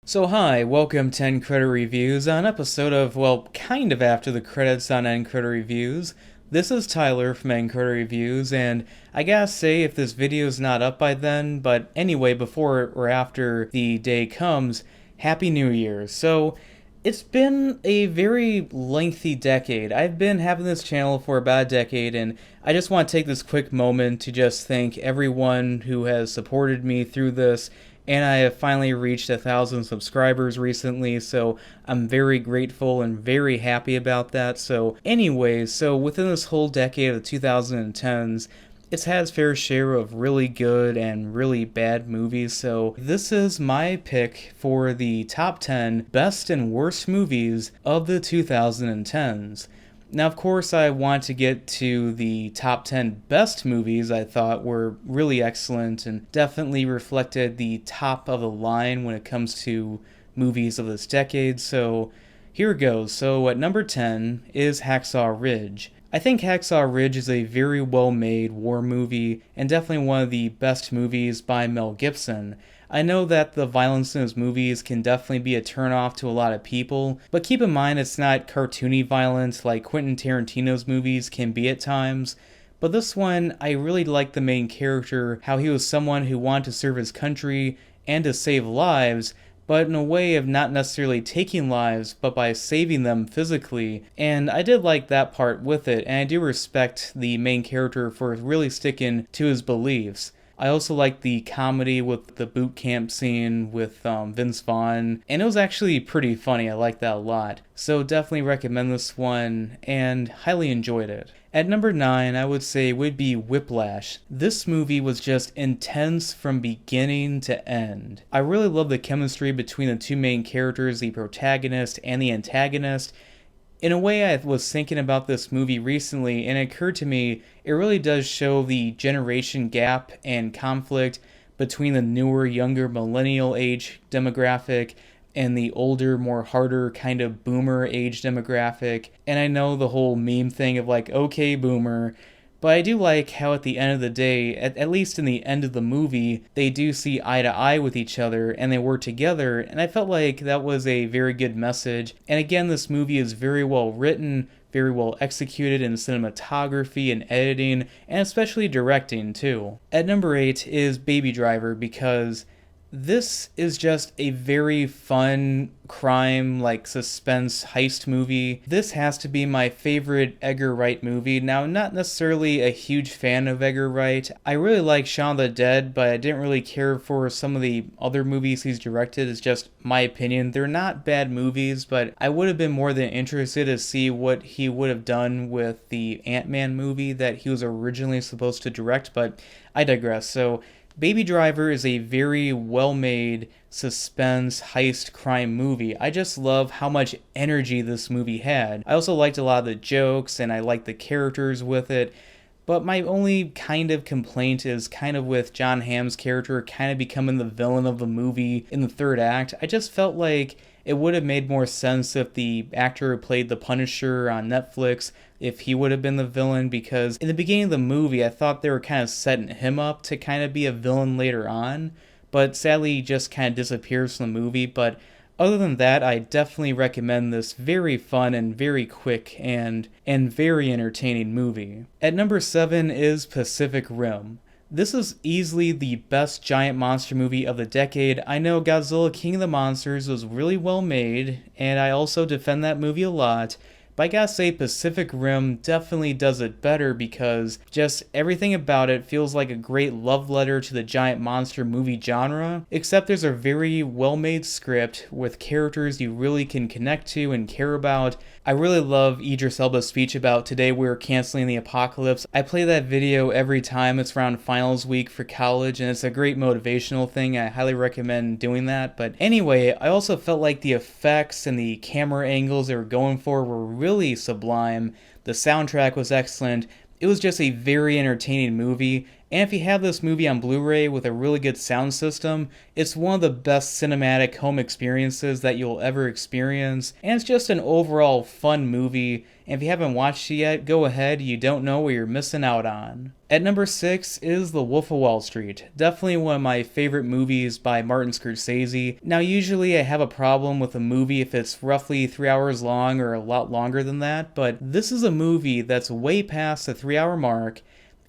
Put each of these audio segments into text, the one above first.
So hi, welcome to End Credit Reviews, an episode of, well, kind of after the credits on End Credit Reviews. This is Tyler from End Credit Reviews, and I gotta say if this video is not up by then, but anyway, before or after the day comes, Happy New Year. So, it's been a very lengthy decade. I've been having this channel for about a decade, and I just want to take this quick moment to just thank everyone who has supported me through this, and I have finally reached 1,000 subscribers recently, so I'm very grateful and very happy about that. So anyways, so within this whole decade of the 2010s, it's had its fair share of really good and really bad movies, so this is my pick for the top 10 best and worst movies of the 2010s. Now, of course, I want to get to the top 10 best movies I thought were really excellent and definitely reflected the top of the line when it comes to movies of this decade. So here it goes. So at number 10 is Hacksaw Ridge. I think Hacksaw Ridge is a very well made war movie and definitely one of the best movies by Mel Gibson. I know that the violence in his movies can definitely be a turnoff to a lot of people, but keep in mind it's not cartoony violence like Quentin Tarantino's movies can be at times. But this one, I really liked the main character, how he was someone who wanted to serve his country and to save lives, but in a way of not necessarily taking lives, but by saving them physically. And I did like that part with it, and I do respect the main character for really sticking to his beliefs. I also liked the comedy with the boot camp scene with Vince Vaughn, and it was actually pretty funny. I liked that a lot. So definitely recommend this one, and highly enjoyed it. At number 9, I would say would be Whiplash. This movie was just intense from beginning to end. I really love the chemistry between the two main characters, the protagonist and the antagonist. In a way, I was thinking about this movie recently, and it occurred to me it really does show the generation gap and conflict between the newer, younger millennial age demographic and the older, more harder kind of boomer age demographic. And I know the whole meme thing of like, okay, boomer. But I do like how at the end of the day, at least in the end of the movie, they do see eye to eye with each other and they work together, and I felt like that was a very good message. And again, this movie is very well written, very well executed in cinematography and editing, and especially directing too. At number 8 is Baby Driver, because this is just a very fun crime, like suspense heist movie. This has to be my favorite Edgar Wright movie. Now, not necessarily a huge fan of Edgar Wright. I really like Shaun of the Dead, but I didn't really care for some of the other movies he's directed. It's just my opinion. They're not bad movies, but I would have been more than interested to see what he would have done with the Ant-Man movie that he was originally supposed to direct, but I digress. So Baby Driver is a very well-made suspense heist crime movie. I just love how much energy this movie had. I also liked a lot of the jokes and I liked the characters with it. But my only kind of complaint is kind of with John Hamm's character kind of becoming the villain of the movie in the third act. I just felt like it would have made more sense if the actor who played the Punisher on Netflix, if he would have been the villain, because in the beginning of the movie I thought they were kind of setting him up to kind of be a villain later on, but sadly he just kind of disappears from the movie. But other than that, I definitely recommend this very fun and very quick and very entertaining movie. At number 7 is Pacific Rim. This is easily the best giant monster movie of the decade. I know Godzilla King of the Monsters was really well made, and I also defend that movie a lot, but I gotta say Pacific Rim definitely does it better because just everything about it feels like a great love letter to the giant monster movie genre, except there's a very well-made script with characters you really can connect to and care about. I really love Idris Elba's speech about today we're canceling the apocalypse. I play that video every time it's around finals week for college, and it's a great motivational thing. I highly recommend doing that. But anyway, I also felt like the effects and the camera angles they were going for were really sublime. The soundtrack was excellent. It was just a very entertaining movie, And if you have this movie on Blu-ray with a really good sound system, it's one of the best cinematic home experiences that you'll ever experience, and it's just an overall fun movie. And if you haven't watched it yet, go ahead, you don't know what you're missing out on. At number 6 is The Wolf of Wall Street. Definitely one of my favorite movies by Martin Scorsese. Now usually I have a problem with a movie if it's roughly 3 hours long or a lot longer than that, but this is a movie that's way past the 3-hour mark,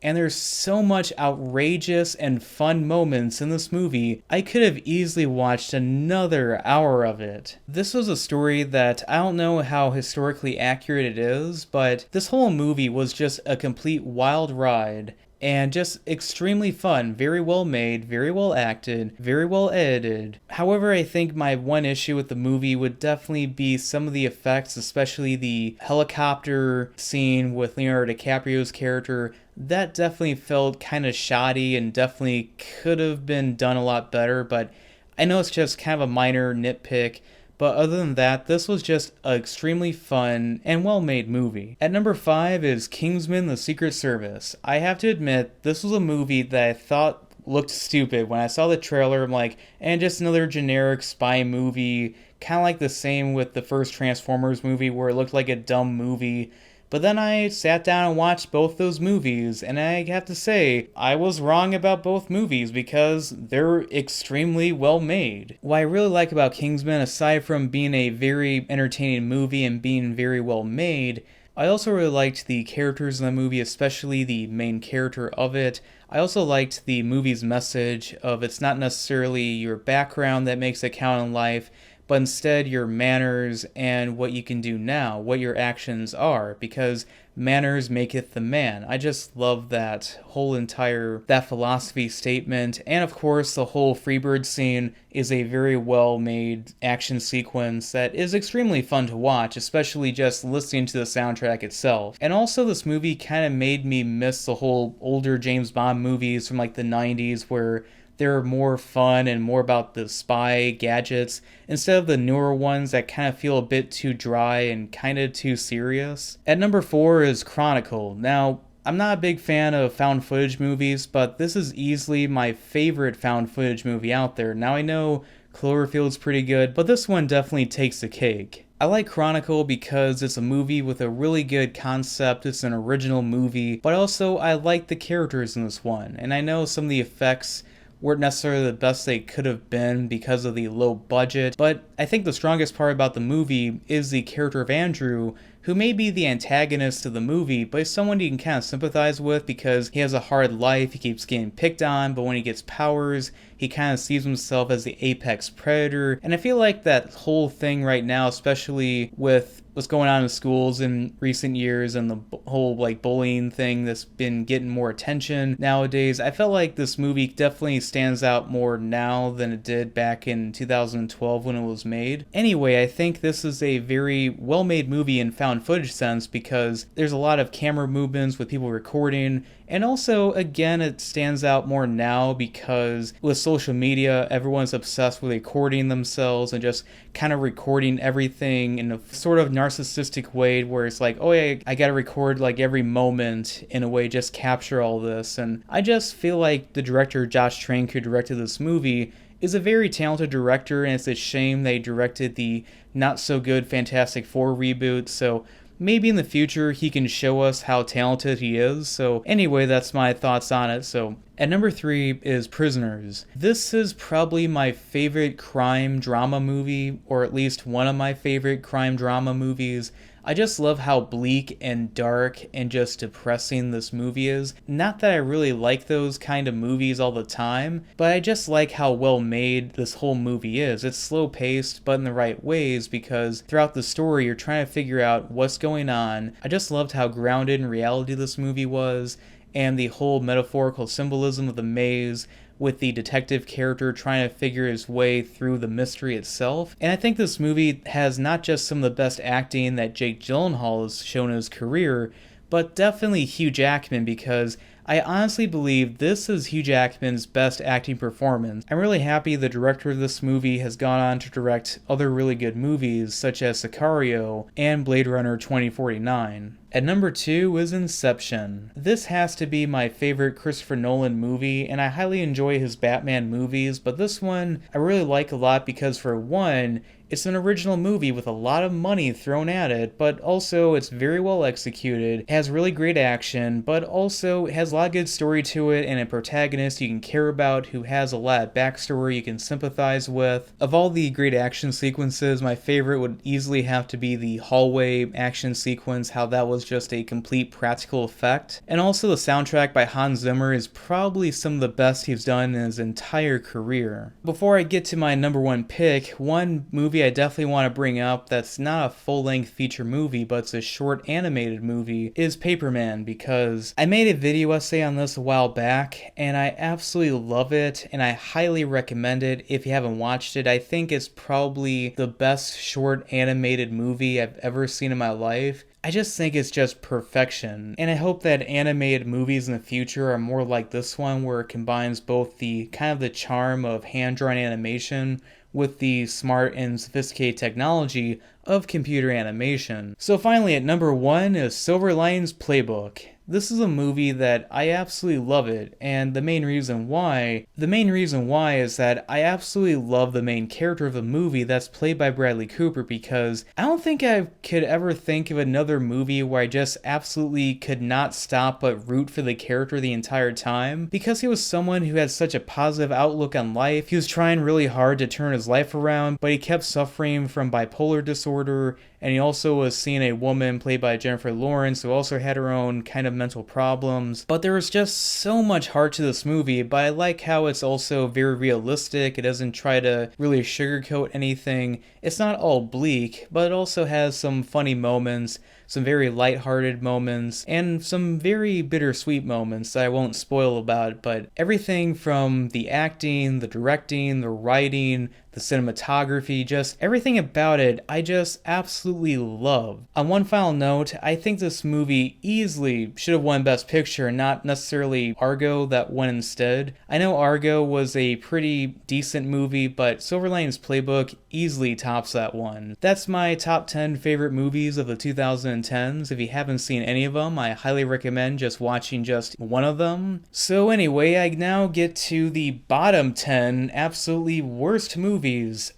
and there's so much outrageous and fun moments in this movie, I could have easily watched another hour of it. This was a story that I don't know how historically accurate it is, but this whole movie was just a complete wild ride. And just extremely fun, very well made, very well acted, very well edited. However, I think my one issue with the movie would definitely be some of the effects, especially the helicopter scene with Leonardo DiCaprio's character. That definitely felt kind of shoddy and definitely could have been done a lot better, but I know it's just kind of a minor nitpick. But other than that, this was just an extremely fun and well-made movie. At number 5 is Kingsman: The Secret Service. I have to admit, this was a movie that I thought looked stupid. When I saw the trailer, I'm like, and just another generic spy movie, kind of like the same with the first Transformers movie where it looked like a dumb movie. But then I sat down and watched both those movies, and I have to say, I was wrong about both movies because they're extremely well made. What I really like about Kingsman, aside from being a very entertaining movie and being very well made, I also really liked the characters in the movie, especially the main character of it. I also liked the movie's message of it's not necessarily your background that makes it count in life, but instead your manners and what you can do now, what your actions are, because manners maketh the man. I just love that that philosophy statement, and of course the whole Freebird scene is a very well made action sequence that is extremely fun to watch, especially just listening to the soundtrack itself. And also this movie kind of made me miss the whole older James Bond movies from like the 90s where they're more fun and more about the spy gadgets instead of the newer ones that kind of feel a bit too dry and kind of too serious. At number 4 is Chronicle. Now, I'm not a big fan of found footage movies, but this is easily my favorite found footage movie out there. Now I know Cloverfield's pretty good, but this one definitely takes the cake. I like Chronicle because it's a movie with a really good concept, it's an original movie, but also I like the characters in this one, and I know some of the effects weren't necessarily the best they could have been because of the low budget, but I think the strongest part about the movie is the character of Andrew, who may be the antagonist of the movie, but is someone you can kind of sympathize with because he has a hard life, he keeps getting picked on, but when he gets powers, he kind of sees himself as the apex predator. And I feel like that whole thing right now, especially with what's going on in schools in recent years and the whole like bullying thing that's been getting more attention nowadays, I felt like this movie definitely stands out more now than it did back in 2012 when it was made. Anyway, I think this is a very well-made movie in found footage sense because there's a lot of camera movements with people recording, and also, again, it stands out more now because with social media, everyone's obsessed with recording themselves and just kind of recording everything in a sort of narcissistic way where it's like, oh yeah, I gotta record like every moment in a way, just capture all this. And I just feel like the director, Josh Trank, who directed this movie, is a very talented director, and it's a shame they directed the not so good Fantastic Four reboot, so maybe in the future he can show us how talented he is. So anyway, that's my thoughts on it. So at number 3 is Prisoners. This is probably my favorite crime drama movie, or at least one of my favorite crime drama movies. I just love how bleak and dark and just depressing this movie is. Not that I really like those kind of movies all the time, but I just like how well made this whole movie is. It's slow paced, but in the right ways, because throughout the story you're trying to figure out what's going on. I just loved how grounded in reality this movie was, and the whole metaphorical symbolism of the maze with the detective character trying to figure his way through the mystery itself. And I think this movie has not just some of the best acting that Jake Gyllenhaal has shown in his career, but definitely Hugh Jackman, because I honestly believe this is Hugh Jackman's best acting performance. I'm really happy the director of this movie has gone on to direct other really good movies such as Sicario and Blade Runner 2049. At number 2 is Inception. This has to be my favorite Christopher Nolan movie, and I highly enjoy his Batman movies, but this one I really like a lot because, for one, it's an original movie with a lot of money thrown at it, but also it's very well executed, it has really great action, but also it has a lot of good story to it and a protagonist you can care about who has a lot of backstory you can sympathize with. Of all the great action sequences, my favorite would easily have to be the hallway action sequence, how that was just a complete practical effect. And also the soundtrack by Hans Zimmer is probably some of the best he's done in his entire career. Before I get to my number 1 pick, one movie I definitely want to bring up that's not a full-length feature movie, but it's a short animated movie, is Paperman, because I made a video essay on this a while back, and I absolutely love it, and I highly recommend it if you haven't watched it. I think it's probably the best short animated movie I've ever seen in my life. I just think it's just perfection, and I hope that animated movies in the future are more like this one, where it combines both the kind of the charm of hand-drawn animation with the smart and sophisticated technology of computer animation. So finally, at number 1 is Silver Linings Playbook. This is a movie that I absolutely love it, and the main reason why is that I absolutely love the main character of the movie that's played by Bradley Cooper, because I don't think I could ever think of another movie where I just absolutely could not stop but root for the character the entire time, because he was someone who had such a positive outlook on life. He was trying really hard to turn his life around, but he kept suffering from bipolar disorder, and he also was seeing a woman played by Jennifer Lawrence who also had her own kind of mental problems. But there was just so much heart to this movie, but I like how it's also very realistic. It doesn't try to really sugarcoat anything. It's not all bleak, but it also has some funny moments, some very lighthearted moments, and some very bittersweet moments that I won't spoil about, but everything from the acting, the directing, the writing, the cinematography, just everything about it, I just absolutely love. On one final note, I think this movie easily should have won Best Picture, not necessarily Argo that won instead. I know Argo was a pretty decent movie, but Silver Linings Playbook easily tops that one. That's my top 10 favorite movies of the 2010s. If you haven't seen any of them, I highly recommend just watching just one of them. So anyway, I now get to the bottom 10 absolutely worst movies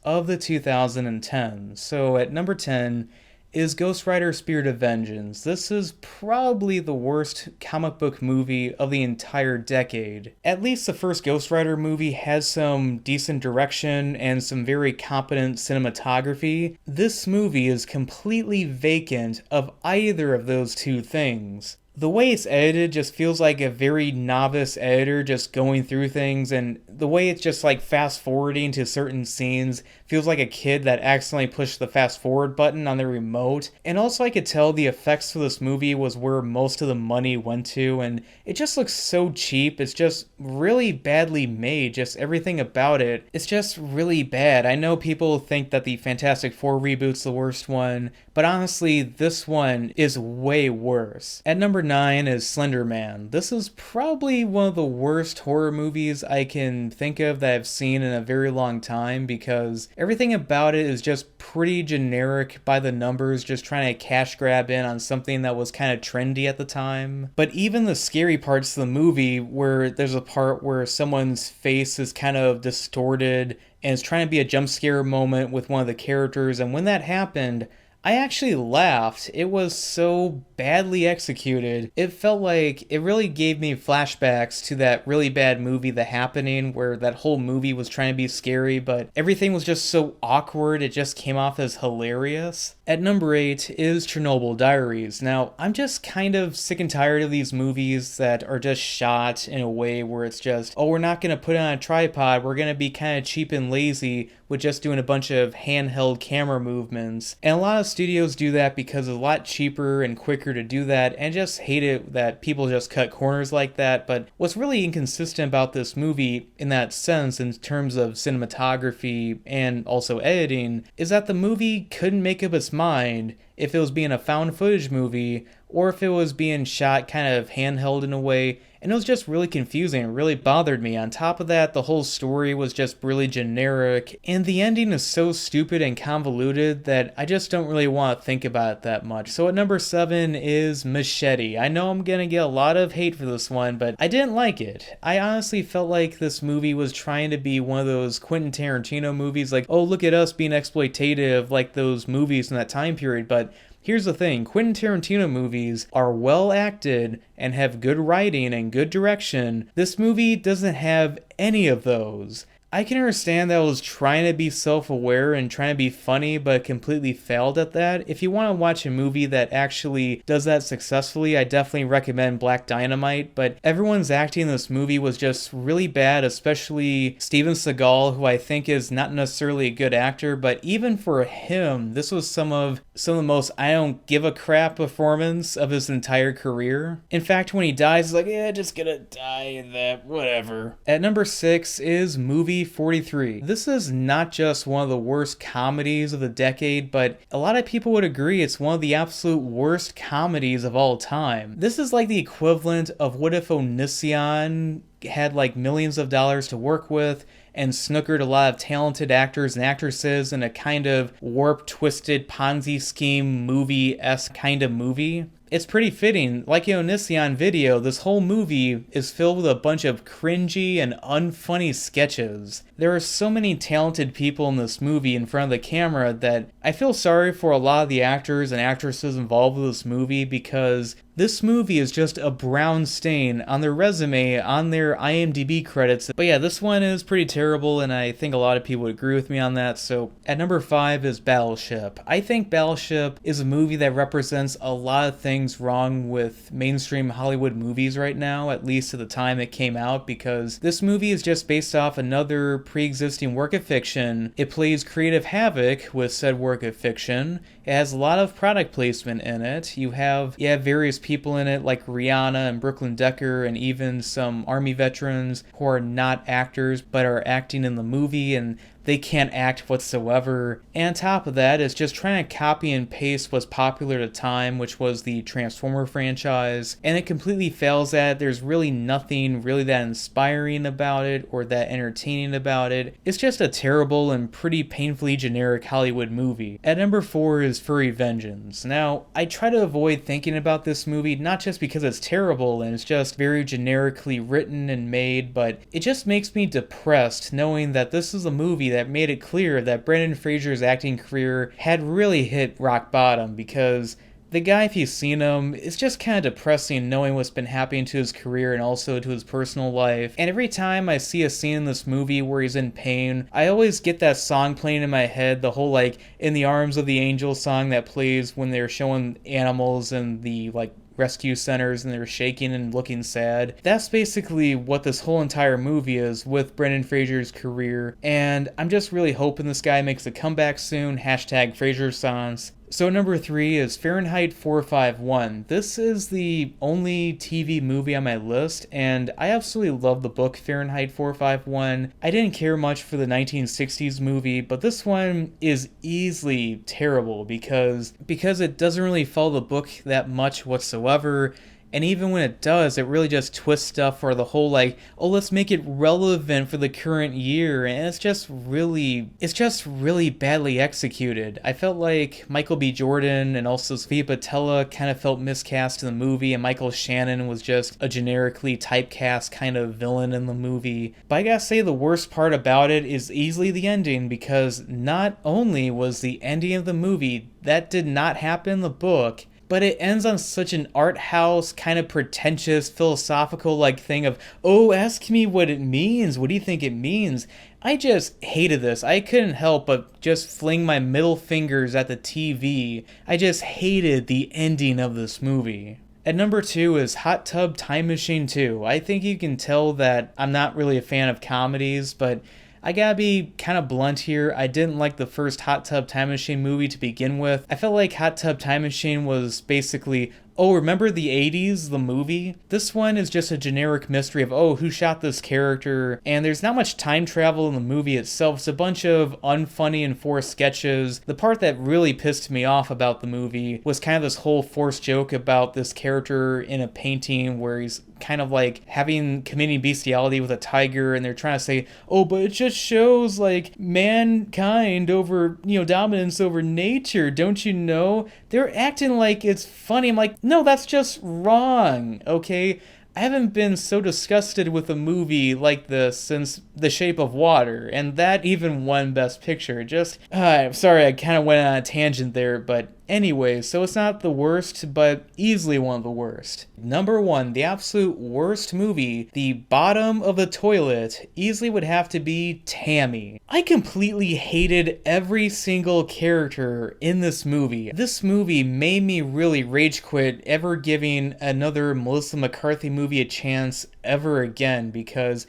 of the 2010s. So at number 10 is Ghost Rider Spirit of Vengeance. This is probably the worst comic book movie of the entire decade. At least the first Ghost Rider movie has some decent direction and some very competent cinematography. This movie is completely vacant of either of those two things. The way it's edited just feels like a very novice editor just going through things, and the way it's just like fast forwarding to certain scenes feels like a kid that accidentally pushed the fast forward button on their remote. And also I could tell the effects for this movie was where most of the money went to, and it just looks so cheap. It's just really badly made, just everything about it. It's just really bad. I know people think that the Fantastic Four reboot's the worst one, but honestly, this one is way worse. At number 9 is Slender Man. This is probably one of the worst horror movies I can think of that I've seen in a very long time, because everything about it is just pretty generic by the numbers, just trying to cash grab in on something that was kind of trendy at the time. But even the scary parts of the movie, where there's a part where someone's face is kind of distorted and it's trying to be a jump scare moment with one of the characters, and when that happened, I actually laughed. It was so badly executed. It felt like it really gave me flashbacks to that really bad movie, The Happening, where that whole movie was trying to be scary, but everything was just so awkward, it just came off as hilarious. At number 8 is Chernobyl Diaries. Now, I'm just kind of sick and tired of these movies that are just shot in a way where it's just, oh, we're not going to put it on a tripod, we're going to be kind of cheap and lazy with just doing a bunch of handheld camera movements. And a lot of studios do that because it's a lot cheaper and quicker to do that, and just hate it that people just cut corners like that. But what's really inconsistent about this movie in that sense, in terms of cinematography and also editing, is that the movie couldn't make up its mind if it was being a found footage movie or if it was being shot kind of handheld in a way. and it was just really confusing. It really bothered me. On top of that, the whole story was just really generic, and the ending is so stupid and convoluted that I just don't really want to think about it that much. So at number 7 is Machete. I know I'm gonna get a lot of hate for this one, but I didn't like it. I honestly felt like this movie was trying to be one of those Quentin Tarantino movies, like, oh, look at us being exploitative, like those movies in that time period, but here's the thing, Quentin Tarantino movies are well acted and have good writing and good direction. This movie doesn't have any of those. I can understand that it was trying to be self-aware and trying to be funny, but completely failed at that. If you want to watch a movie that actually does that successfully, I definitely recommend Black Dynamite, but everyone's acting in this movie was just really bad, especially Steven Seagal, who I think is not necessarily a good actor, but even for him, this was some of the most I don't give a crap performance of his entire career. In fact, when he dies, he's like, yeah, just gonna die in that, whatever. At number 6 is Movie 43. This is not just one of the worst comedies of the decade, but a lot of people would agree it's one of the absolute worst comedies of all time. This is like the equivalent of what if Onision had like millions of dollars to work with and snookered a lot of talented actors and actresses in a kind of warped, twisted Ponzi scheme movie-esque kind of movie. It's pretty fitting. Like an Onision video, this whole movie is filled with a bunch of cringy and unfunny sketches. There are so many talented people in this movie in front of the camera that I feel sorry for a lot of the actors and actresses involved with this movie, because this movie is just a brown stain on their resume, on their IMDb credits. But yeah, this one is pretty terrible, and I think a lot of people would agree with me on that. So at number 5 is Battleship. I think Battleship is a movie that represents a lot of things wrong with mainstream Hollywood movies right now, at least at the time it came out, because this movie is just based off another pre-existing work of fiction. It plays creative havoc with said work of fiction. It has a lot of product placement in it. You have various people in it like Rihanna and Brooklyn Decker, and even some army veterans who are not actors but are acting in the movie, and they can't act whatsoever. And on top of that, it's just trying to copy and paste what's popular at the time, which was the Transformer franchise, and it completely fails at it. There's really nothing really that inspiring about it or that entertaining about it. It's just a terrible and pretty painfully generic Hollywood movie. At number 4 is Furry Vengeance. Now, I try to avoid thinking about this movie, not just because it's terrible and it's just very generically written and made, but it just makes me depressed knowing that this is a movie that made it clear that Brendan Fraser's acting career had really hit rock bottom, because the guy, if you've seen him, it's just kind of depressing knowing what's been happening to his career and also to his personal life. And every time I see a scene in this movie where he's in pain, I always get that song playing in my head, the whole like "In the Arms of the Angel" song that plays when they're showing animals in the like rescue centers and they're shaking and looking sad. That's basically what this whole entire movie is with Brendan Fraser's career, and I'm just really hoping this guy makes a comeback soon. Hashtag FraserSons. So number 3 is Fahrenheit 451. This is the only TV movie on my list, and I absolutely love the book Fahrenheit 451. I didn't care much for the 1960s movie, but this one is easily terrible because it doesn't really follow the book that much whatsoever. And even when it does, it really just twists stuff for the whole like, oh, let's make it relevant for the current year. And it's just really badly executed. I felt like Michael B. Jordan and also Sophia Boutella kind of felt miscast in the movie, and Michael Shannon was just a generically typecast kind of villain in the movie. But I gotta say, the worst part about it is easily the ending, because not only was the ending of the movie, that did not happen in the book, but it ends on such an art house, kind of pretentious, philosophical like thing of, oh, ask me what it means. What do you think it means? I just hated this. I couldn't help but just fling my middle fingers at the TV. I just hated the ending of this movie. At number 2 is Hot Tub Time Machine 2. I think you can tell that I'm not really a fan of comedies, but I gotta be kind of blunt here. I didn't like the first Hot Tub Time Machine movie to begin with. I felt like Hot Tub Time Machine was basically, Oh, remember the 80s, the movie? This one is just a generic mystery of, oh, who shot this character? And there's not much time travel in the movie itself. It's a bunch of unfunny and forced sketches. The part that really pissed me off about the movie was kind of this whole forced joke about this character in a painting where he's kind of like committing bestiality with a tiger, and they're trying to say, oh, but it just shows like mankind over, dominance over nature, don't you know? They're acting like it's funny. I'm like, no, that's just wrong, okay? I haven't been so disgusted with a movie like this since The Shape of Water, and that even won Best Picture. I'm sorry, I kind of went on a tangent there, but anyway, so it's not the worst, but easily one of the worst. Number 1, the absolute worst movie, the bottom of the toilet, easily would have to be Tammy. I completely hated every single character in this movie. This movie made me really rage quit ever giving another Melissa McCarthy movie a chance ever again, because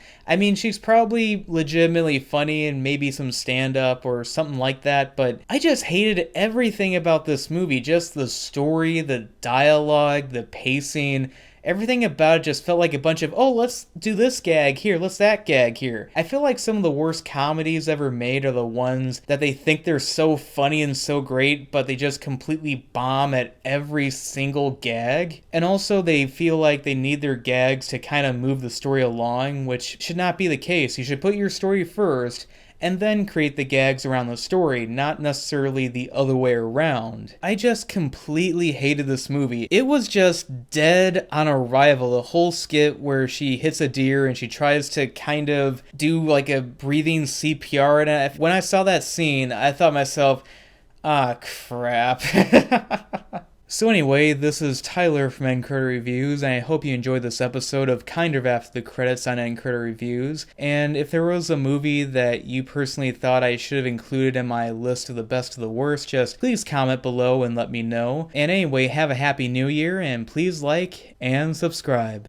she's probably legitimately funny and maybe some stand-up or something like that, but I just hated everything about this movie. Just the story, the dialogue, the pacing, everything about it just felt like a bunch of, oh, let's do this gag here, let's that gag here. I feel like some of the worst comedies ever made are the ones that they think they're so funny and so great, but they just completely bomb at every single gag. And also they feel like they need their gags to kind of move the story along, which should not be the case. You should put your story first and then create the gags around the story, not necessarily the other way around. I just completely hated this movie. It was just dead on arrival. The whole skit where she hits a deer and she tries to kind of do like a breathing CPR, and when I saw that scene, I thought to myself, ah, crap. So anyway, this is Tyler from End Credit Reviews, and I hope you enjoyed this episode of Kind of After the Credits on End Credit Reviews. And if there was a movie that you personally thought I should have included in my list of the best of the worst, just please comment below and let me know. And anyway, have a happy new year, and please like and subscribe.